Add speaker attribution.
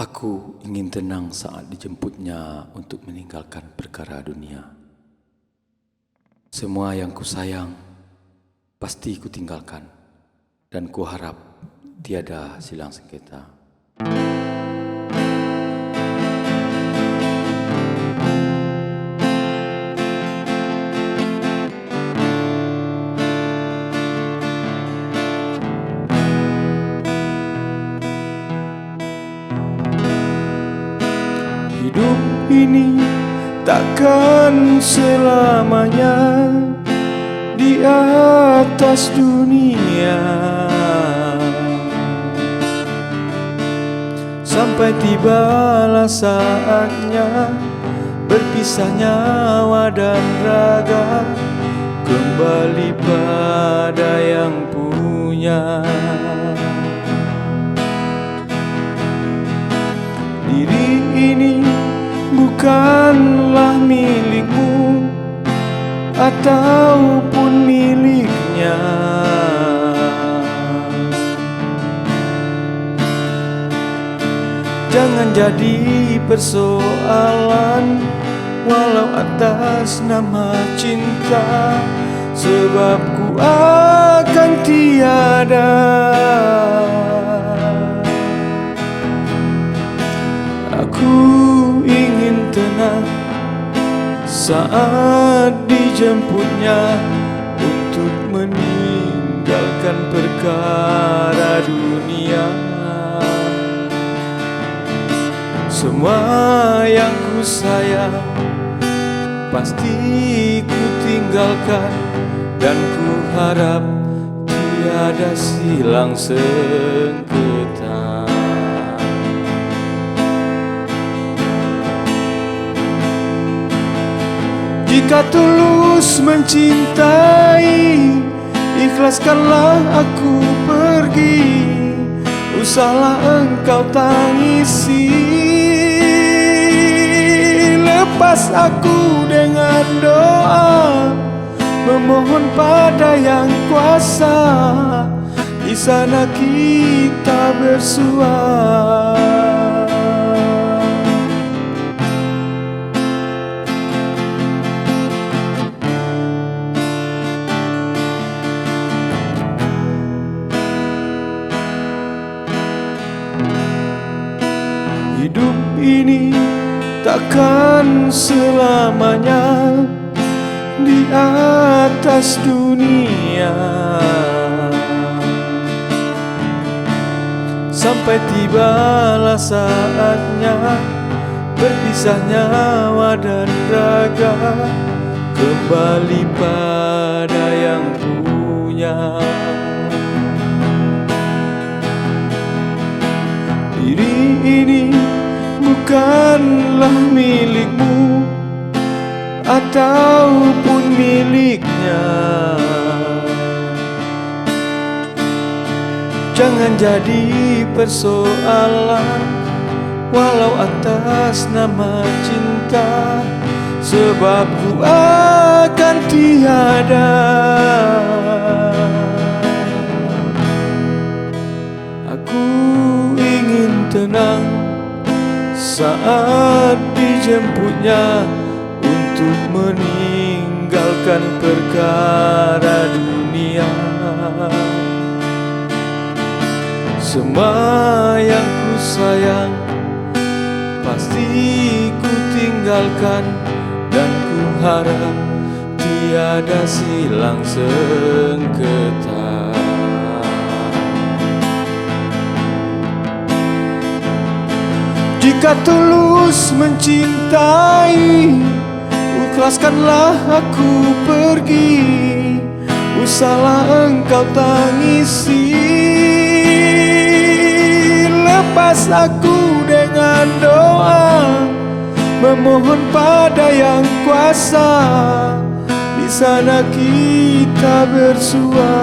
Speaker 1: Aku ingin tenang saat dijemputnya untuk meninggalkan perkara dunia. Semua yang kusayang pasti kutinggalkan, dan kuharap tiada silang sengketa.
Speaker 2: Hidup ini takkan selamanya di atas dunia, sampai tibalah saatnya berpisah nyawa dan raga, kembali pada yang punya. Diri ini bukanlah milikmu ataupun miliknya. Jangan jadi persoalan walau atas nama cinta, sebab ku akan tiada. Aku ingin tenang saat dijemputnya untuk meninggalkan perkara dunia. Semua yang ku sayang pasti ku tinggalkan, dan ku harap tiada silang sengketa. Jika tulus mencintai, ikhlaskanlah aku pergi, usahlah engkau tangisi. Lepas aku dengan doa, memohon pada yang kuasa, di sana kita bersua. Hidup ini takkan selamanya di atas dunia, sampai tibalah saatnya berpisah nyawa dan raga, kembali pada yang punya. Diri ini bukanlah milikmu ataupun miliknya. Jangan jadi persoalan walau atas nama cinta, sebab ku akan tiada. Aku ingin tenang saat dijemputnya untuk meninggalkan perkara dunia. Semua yang ku sayang pasti ku tinggalkan, dan ku harap tiada silang sengketa. Jika tulus mencintai, ikhlaskanlah aku pergi, usahlah engkau tangisi. Lepas aku dengan doa, memohon pada yang kuasa, di sana kita bersua.